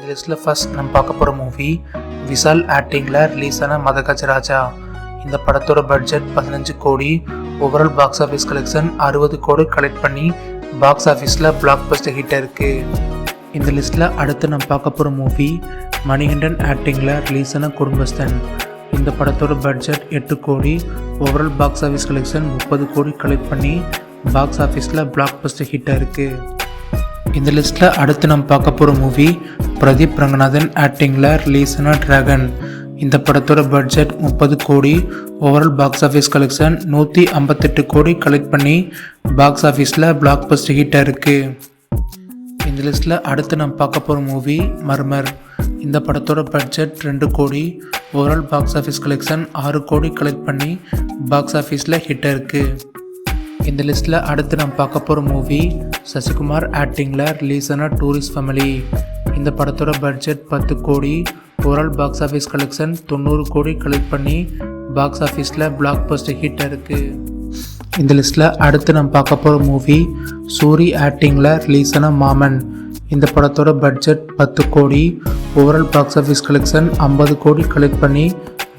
இந்த லிஸ்ட்டில் ஃபர்ஸ்ட் நம்ம பார்க்க போகிற மூவி விஷால் ஆக்டிங்கில் ரிலீஸ் ஆன மதகஜ ராஜா. இந்த படத்தோட பட்ஜெட் 15 கோடி. ஓவரால் பாக்ஸ் ஆஃபீஸ் கலெக்ஷன் 60 கோடி கலெக்ட் பண்ணி பாக்ஸ் ஆஃபீஸில் பிளாக் பஸ்டர் ஹிட் இருக்குது. இந்த லிஸ்ட்டில் அடுத்து நம்ம பார்க்க போகிற மூவி மணிகண்டன் ஆக்டிங்கில் ரிலீஸ் ஆன குடும்பஸ்தன். இந்த படத்தோட பட்ஜெட் 8 கோடி. ஓவரால் பாக்ஸ் ஆஃபீஸ் கலெக்ஷன் 30 கோடி கலெக்ட் பண்ணி பாக்ஸ் ஆஃபீஸில் பிளாக் பஸ்டர் ஹிட்டாக இருக்குது. இந்த லிஸ்ட்டில் அடுத்து நம்ம பார்க்க போகிற மூவி பிரதீப் ரங்கநாதன் ஆக்டிங்கில் ரிலீஸ் ஆன டிராகன். இந்த படத்தோட பட்ஜெட் 30 கோடி. ஓவரால் பாக்ஸ் ஆஃபீஸ் கலெக்ஷன் 158 கோடி கலெக்ட் பண்ணி பாக்ஸ் ஆஃபீஸில் பிளாக் பஸ்டர் ஹிட்டாக இருக்குது. இந்த லிஸ்ட்டில் அடுத்து நம்ம பார்க்க போகிற மூவி மர்மர். இந்த படத்தோட பட்ஜெட் 2 கோடி. ஓவரால் பாக்ஸ் ஆஃபீஸ் கலெக்ஷன் 6 கோடி கலெக்ட் பண்ணி பாக்ஸ் ஆஃபீஸில் ஹிட்டாக இருக்குது. இந்த லிஸ்ட்டில் அடுத்து நம்ம பார்க்க போகிற மூவி சசிகுமார் ஆக்டிங்கில் ரிலீஸ் ஆன டூரிஸ்ட் ஃபேமிலி. இந்த படத்தோட பட்ஜெட் 10 கோடி. ஓவரால் பாக்ஸ் ஆஃபீஸ் கலெக்ஷன் 90 கோடி கலெக்ட் பண்ணி பாக்ஸ் ஆஃபீஸில் பிளாக் பஸ்டர் ஹிட்டாக இருக்குது. இந்த லிஸ்ட்டில் அடுத்து நம்ம பார்க்க போகிற மூவி சூரி ஆக்டிங்கில் ரிலீஸ் ஆன மாமன். இந்த படத்தோட பட்ஜெட் 10 கோடி. ஓவரால் பாக்ஸ் ஆஃபீஸ் கலெக்ஷன் 50 கோடி கலெக்ட் பண்ணி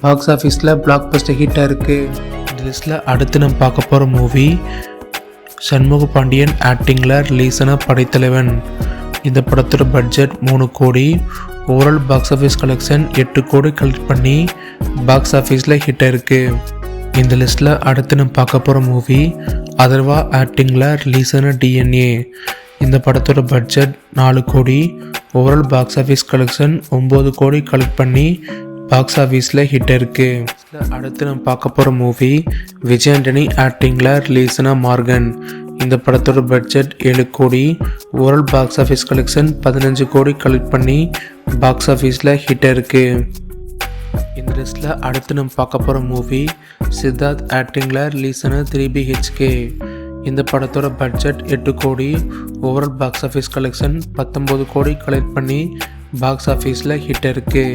பாக்ஸ் ஆஃபீஸில் பிளாக் பஸ்டர் ஹிட்டாக இருக்குது. இந்த லிஸ்ட்டில் அடுத்து நம்ம பார்க்க போகிற மூவி சண்முக பாண்டியன் ஆக்டிங்கில் ரிலீஸ் ஆன படைத்தலைவன். இந்த படத்தோட பட்ஜெட் 3 கோடி. ஓவரால் பாக்ஸ் ஆஃபீஸ் கலெக்ஷன் 8 கோடி கலெக்ட் பண்ணி பாக்ஸ் ஆஃபீஸில் ஹிட்டாக இருக்குது. இந்த லிஸ்ட்டில் அடுத்து நம்ம பார்க்க போகிற மூவி அதர்வா ஆக்டிங்கில் ரிலீஸ் ஆன டிஎன்ஏ. இந்த படத்தோட பட்ஜெட் 4 கோடி. ஓவரால் பாக்ஸ் ஆஃபீஸ் கலெக்ஷன் 9 கோடி கலெக்ட் பண்ணி பாக்ஸ் ஆஃபீஸில் ஹிட்டாக இருக்குது. அடுத்து நம்ம பார்க்க போகிற மூவி விஜய் ஆண்டனி ஆக்டிங்கில் ரிலீஸ் ஆன மார்கன். இந்த படத்தோட பட்ஜெட் 7 கோடி. ஓவரால் பாக்ஸ் ஆஃபீஸ் கலெக்ஷன் 15 கோடி கலெக்ட் பண்ணி பாக்ஸ் ஆஃபீஸில் ஹிட்டாக இருக்குது. இந்த லிஸ்ட்டில் அடுத்து நம்ம பார்க்க போகிற மூவி சித்தார்த் ஆக்டிங்கில் ரிலீஸ் ஆன 3BHK. இந்த படத்தோட பட்ஜெட் 8 கோடி. ஓவரால் பாக்ஸ் ஆஃபீஸ் கலெக்ஷன் 19 கோடி கலெக்ட் பண்ணி பாக்ஸ் ஆஃபீஸில் ஹிட்டாக இருக்குது.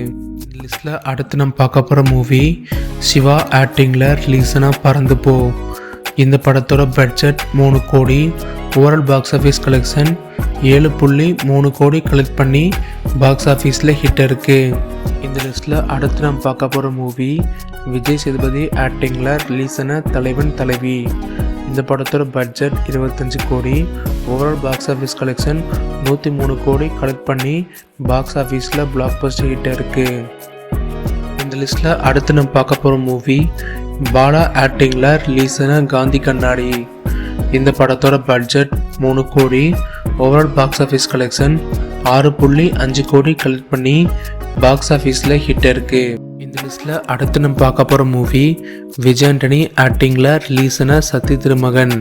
இந்த லிஸ்ட்டில் அடுத்து நம்ம பார்க்க போகிற மூவி சிவா ஆக்டிங்கில் ரிலீஸ் ஆன பறந்து போ. இந்த படத்தோட பட்ஜெட் 3 கோடி. ஓவரால் பாக்ஸ் ஆஃபீஸ் கலெக்ஷன் 7.3 கோடி கலெக்ட் பண்ணி பாக்ஸ் ஆஃபீஸில் ஹிட்டாக இருக்குது. இந்த லிஸ்ட்டில் அடுத்து நம்ம பார்க்க போகிற மூவி விஜய் சேதுபதி ஆக்டிங்கில் ரிலீஸ் ஆன தலைவன் தலைவி. இந்த படத்தோட பட்ஜெட் 25 கோடி. ஓவரால் பாக்ஸ் ஆஃபீஸ் கலெக்ஷன் 103 கோடி கலெக்ட் பண்ணி பாக்ஸ் ஆஃபீஸில் பிளாக் பஸ்டர் ஹிட்டாக இருக்குது. இந்த லிஸ்ட்டில் அடுத்து நம்ம பார்க்க போகிற மூவி பாலா ஆக்டிங்கில் ரிலீஸ் ஆன காந்தி கண்ணாடி. இந்த படத்தோட பட்ஜெட் 3 கோடி. ஓவரால் பாக்ஸ் ஆஃபீஸ் கலெக்ஷன் 6.5 கோடி கலெக்ட் பண்ணி பாக்ஸ் ஆஃபீஸில் ஹிட்டாக இருக்குது. இந்த லிஸ்ட்டில் அடுத்து நம்ம பார்க்க போகிற மூவி விஜய் ஆண்டனி ஆக்டிங்கில் ரிலீஸ் ஆன சத்தி திருமகன்.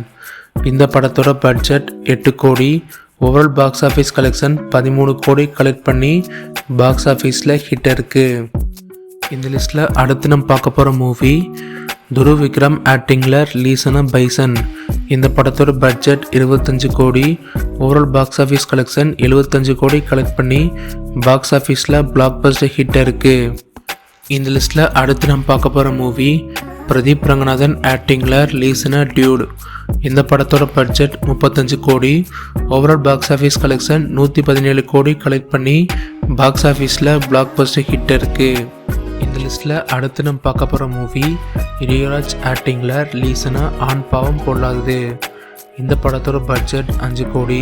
இந்த படத்தோட பட்ஜெட் 8 கோடி. ஓவரால் பாக்ஸ் ஆஃபீஸ் கலெக்ஷன் 13 கோடி கலெக்ட் பண்ணி பாக்ஸ் ஆஃபீஸில் ஹிட்டாக இருக்குது. இந்த லிஸ்ட்டில் அடுத்து நம்ம பார்க்க போகிற மூவி துருவ் விக்ரம் ஆக்டிங்கில் ரிலீஸ் ஆன பைசன். இந்த படத்தோட பட்ஜெட் 25 கோடி. ஓவரால் பாக்ஸ் ஆஃபீஸ் கலெக்ஷன் 75 கோடி கலெக்ட் பண்ணி பாக்ஸ் ஆஃபீஸில் பிளாக் பஸ்டர் ஹிட்டாக இருக்குது. இந்த லிஸ்ட்டில் அடுத்து நம்ம பார்க்க போகிற மூவி பிரதீப் ரங்கநாதன் ஆக்டிங்கில் ரிலீஸ் ஆன டியூட். இந்த படத்தோட பட்ஜெட் 35 கோடி. ஓவரால் பாக்ஸ் ஆஃபீஸ் கலெக்ஷன் 117 கோடி கலெக்ட் பண்ணி பாக்ஸ் ஆஃபீஸில் பிளாக் பஸ்டர் ஹிட்டாக இருக்குது. இந்த லிஸ்ட்டில் அடுத்து நம்ம பார்க்க போகிற மூவி இளையராஜ் ஆக்டிங்கில் ரிலீஸ் ஆன ஆண் பாவம் பொல்லாதது. இந்த படத்தோட பட்ஜெட் 5 கோடி.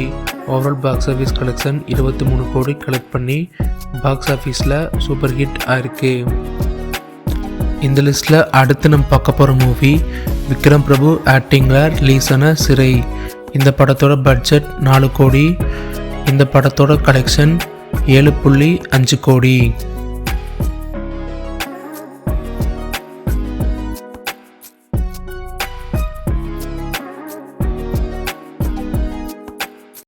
ஓவரால் பாக்ஸ் ஆஃபீஸ் கலெக்ஷன் 23 கோடி கலெக்ட் பண்ணி பாக்ஸ் ஆஃபீஸில் சூப்பர் ஹிட் ஆயிருக்கு. இந்த லிஸ்ட்டில் அடுத்து நம்ம பார்க்க போகிற மூவி விக்ரம் பிரபு ஆக்டிங்கில் ரிலீஸ் ஆன சிறை. இந்த படத்தோட பட்ஜெட் 4 கோடி. இந்த படத்தோட கலெக்ஷன் 7.5 கோடி.